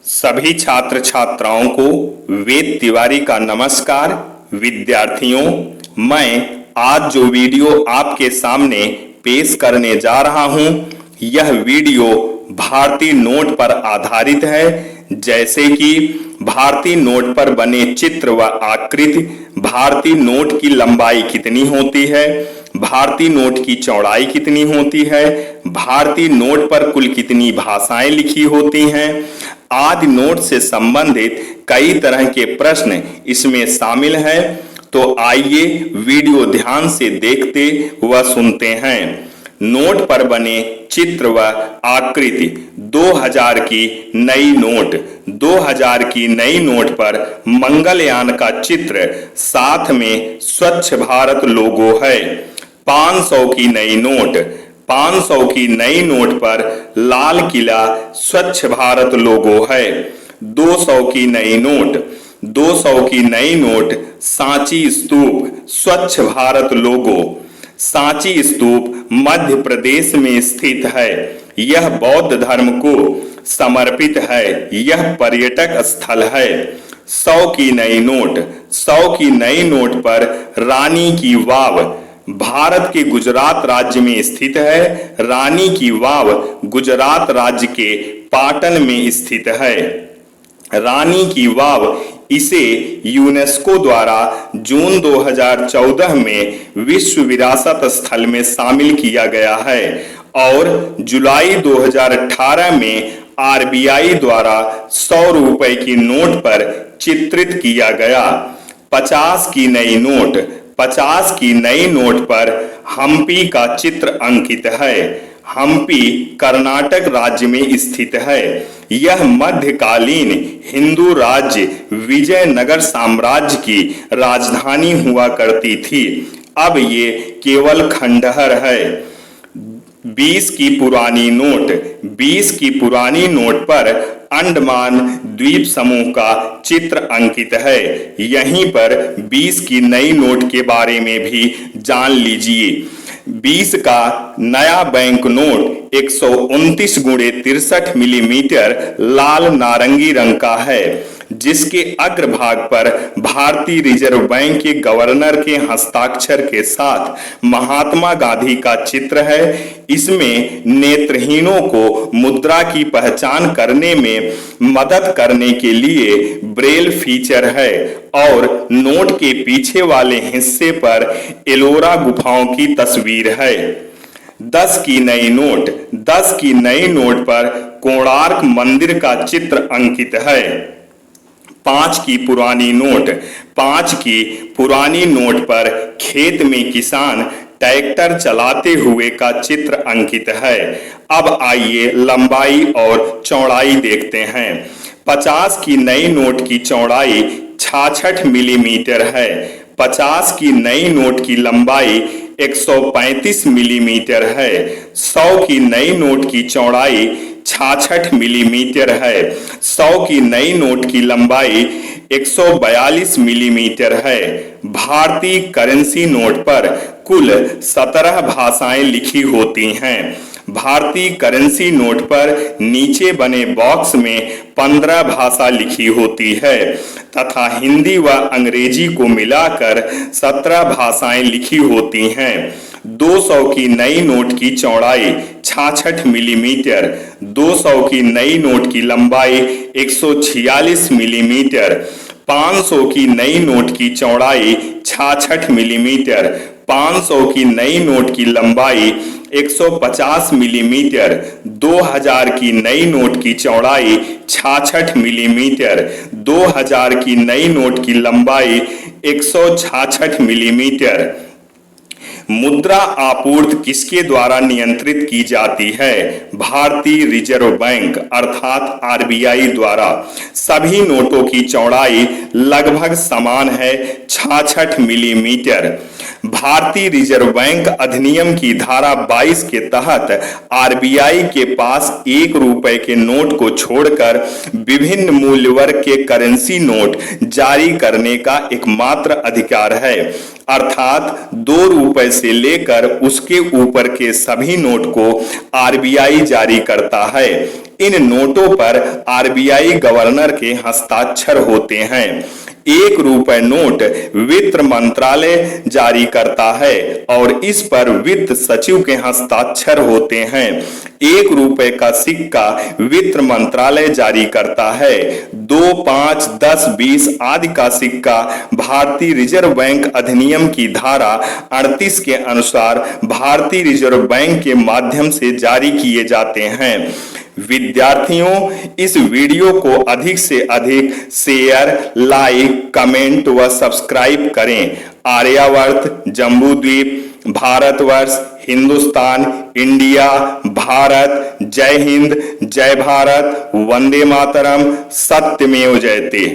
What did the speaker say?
सभी छात्र छात्राओं को वेद तिवारी का नमस्कार। विद्यार्थियों, मैं आज जो वीडियो आपके सामने पेश करने जा रहा हूं, यह वीडियो भारतीय नोट पर आधारित है। जैसे कि भारतीय नोट पर बने चित्र व आकृति, भारतीय नोट की लंबाई कितनी होती है, भारतीय नोट की चौड़ाई कितनी होती है, भारतीय नोट पर कुल कितनी भाषाएं लिखी होती हैं, आदि नोट से संबंधित कई तरह के प्रश्न इसमें शामिल हैं। तो आइए वीडियो ध्यान से देखते व सुनते हैं। नोट पर बने चित्र व आकृति। 2000 की नई नोट। 2000 की नई नोट पर मंगलयान का चित्र, साथ में स्वच्छ भारत लोगो है। 500 की नई नोट। 500 की नई नोट पर लाल किला, स्वच्छ भारत लोगो है। 200 की नई नोट। 200 की नई नोट सांची स्तूप, स्वच्छ भारत लोगो। सांची स्तूप मध्य प्रदेश में स्थित है। यह बौद्ध धर्म को समर्पित है। यह पर्यटक स्थल है। 100 की नई नोट। 100 की नई नोट पर रानी की वाव, भारत के गुजरात राज्य में स्थित है। रानी की वाव गुजरात राज्य के पाटन में स्थित है। रानी की वाव, इसे यूनेस्को द्वारा जून 2014 में विश्व विरासत स्थल में शामिल किया गया है और जुलाई 2018 में आरबीआई द्वारा 100 रुपए की नोट पर चित्रित किया गया। 50 की नई नोट। 50 की नई नोट पर हम्पी का चित्र अंकित है। हम्पी कर्नाटक राज्य में स्थित है। यह मध्यकालीन हिंदू राज्य विजयनगर साम्राज्य की राजधानी हुआ करती थी। अब ये केवल खंडहर है। 20 की पुरानी नोट। 20 की पुरानी नोट पर अंडमान द्वीप समूह का चित्र अंकित है। यहीं पर 20 की नई नोट के बारे में भी जान लीजिए। 20 का नया बैंक नोट 129 × 63 मिलीमीटर लाल नारंगी रंग का है, जिसके अग्रभाग पर भारतीय रिजर्व बैंक के गवर्नर के हस्ताक्षर के साथ महात्मा गांधी का चित्र है। इसमें नेत्रहीनों को मुद्रा की पहचान करने में मदद करने के लिए ब्रेल फीचर है और नोट के पीछे वाले हिस्से पर एलोरा गुफाओं की तस्वीर है। 10 की नई नोट। 10 की नई नोट पर कोणार्क मंदिर का चित्र अंकित है। 5 की पुरानी नोट। 5 की पुरानी नोट पर खेत में किसान ट्रैक्टर चलाते हुए का चित्र अंकित है। अब आइए लंबाई और चौड़ाई देखते हैं। 50 की नई नोट की चौड़ाई 66 मिलीमीटर है। 50 की नई नोट की लंबाई 135 मिलीमीटर है। 100 की नई नोट की चौड़ाई 66 मिलीमीटर है। 100 की नई नोट की लंबाई 142 मिलीमीटर है। भारतीय करेंसी नोट पर कुल 17 भाषाएं लिखी होती हैं। भारतीय करेंसी नोट पर नीचे बने बॉक्स में 15 भाषा लिखी होती है तथा हिंदी व अंग्रेजी को मिलाकर 17 भाषाएं लिखी होती हैं। 200 की नई नोट की चौड़ाई 66 मिलीमीटर। 200 की नई नोट की लंबाई 146 मिलीमीटर। 500 की नई नोट की चौड़ाई 66 मिलीमीटर। 500 की नई नोट की लंबाई 150 मिलीमीटर। 2000 की नई नोट की चौड़ाई 66 मिलीमीटर। 2000 की नई नोट की लंबाई 166 मिलीमीटर। मुद्रा आपूर्ति किसके द्वारा नियंत्रित की जाती है? भारतीय रिजर्व बैंक अर्थात आरबीआई द्वारा। सभी नोटों की चौड़ाई लगभग समान है, 66 मिलीमीटर। भारतीय रिजर्व बैंक अधिनियम की धारा 22 के तहत आरबीआई के पास 1 रुपए के नोट को छोड़कर विभिन्न मूल्य वर्ग के करेंसी नोट जारी करने का एकमात्र अधिकार है। अर्थात 2 रुपए से लेकर उसके ऊपर के सभी नोट को आरबीआई जारी करता है। इन नोटों पर आरबीआई गवर्नर के हस्ताक्षर होते हैं। 1 रुपए नोट वित्त मंत्रालय जारी करता है और इस पर वित्त सचिव के हस्ताक्षर होते हैं। 1 रुपए का सिक्का वित्त मंत्रालय जारी करता है। 2, 5, 10, 20 आदि का सिक्का भारतीय रिजर्व बैंक अधिनियम की धारा 38 के अनुसार भारतीय रिजर्व बैंक के माध्यम से जारी किए जाते हैं। विद्यार्थियों, इस वीडियो को अधिक से अधिक शेयर, लाइक, कमेंट व सब्सक्राइब करें। आर्यावर्त, जम्बूद्वीप, भारतवर्ष, हिंदुस्तान, इंडिया, भारत, जय हिंद, जय भारत, वंदे मातरम, सत्यमेव जयते।